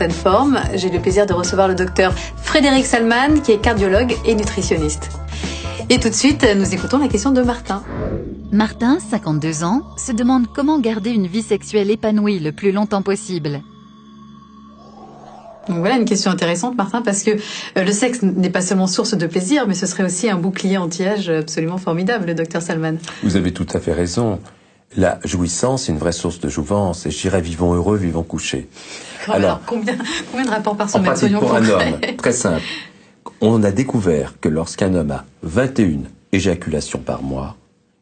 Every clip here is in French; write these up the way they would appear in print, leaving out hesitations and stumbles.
pleine forme. J'ai le plaisir de recevoir le docteur Frédéric Salman, qui est cardiologue et nutritionniste. Et tout de suite, nous écoutons la question de Martin. Martin, 52 ans, se demande comment garder une vie sexuelle épanouie le plus longtemps possible. Donc voilà une question intéressante, Martin, parce que le sexe n'est pas seulement source de plaisir, mais ce serait aussi un bouclier anti-âge absolument formidable, le docteur Salman. Vous avez tout à fait raison. La jouissance est une vraie source de jouvence, et je dirais vivons heureux, vivons couchés. Alors combien de rapports par semaine? En pratique, pour un homme, très simple, on a découvert que lorsqu'un homme a 21 éjaculations par mois,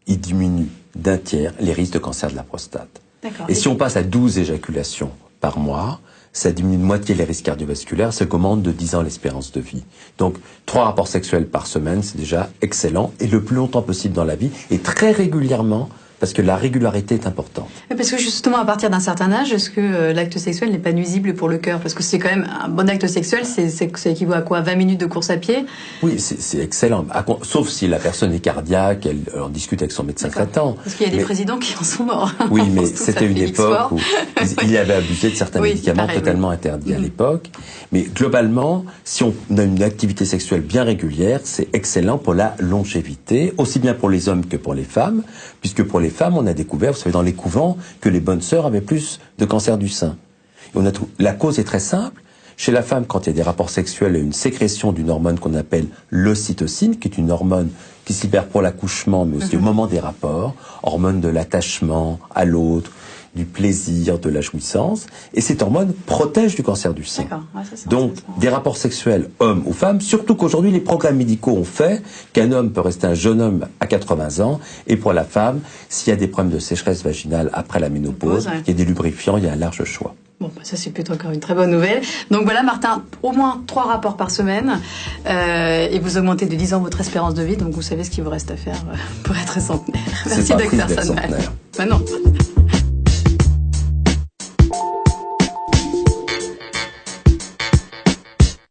il diminue d'un tiers les risques de cancer de la prostate. Et si on passe à 12 éjaculations par mois, ça diminue de moitié les risques cardiovasculaires, ça augmente de 10 ans l'espérance de vie. Donc, 3 rapports sexuels par semaine, c'est déjà excellent, et le plus longtemps possible dans la vie, et très régulièrement, parce que la régularité est importante. Parce que justement, à partir d'un certain âge, est-ce que l'acte sexuel n'est pas nuisible pour le cœur? Parce que c'est quand même un bon acte sexuel, ça équivaut à quoi? 20 minutes de course à pied? Oui, c'est excellent. Sauf si la personne est cardiaque, elle en discute avec son médecin traitant. Parce qu'il y a des présidents qui en sont morts. Oui, mais c'était une époque où il avait abusé de certains médicaments totalement interdits à l'époque. Mais globalement, si on a une activité sexuelle bien régulière, c'est excellent pour la longévité, aussi bien pour les hommes que pour les femmes, puisque pour les femmes, on a découvert, vous savez, dans les couvents, que les bonnes sœurs avaient plus de cancer du sein. Et la cause est très simple. Chez la femme, quand il y a des rapports sexuels, il y a une sécrétion d'une hormone qu'on appelle l'ocytocine, qui est une hormone qui se libère pour l'accouchement, mais aussi au moment des rapports, hormone de l'attachement à l'autre, du plaisir, de la jouissance, et cette hormone protège du cancer du sein. Donc, des rapports sexuels hommes ou femmes, surtout qu'aujourd'hui, les programmes médicaux ont fait qu'un homme peut rester un jeune homme à 80 ans, et pour la femme, s'il y a des problèmes de sécheresse vaginale après la ménopause, il y a des lubrifiants, il y a un large choix. Bon, ça c'est plutôt encore une très bonne nouvelle. Donc voilà, Martin, au moins 3 rapports par semaine, et vous augmentez de 10 ans votre espérance de vie, donc vous savez ce qu'il vous reste à faire pour être centenaire. Merci, docteur Salman. Non.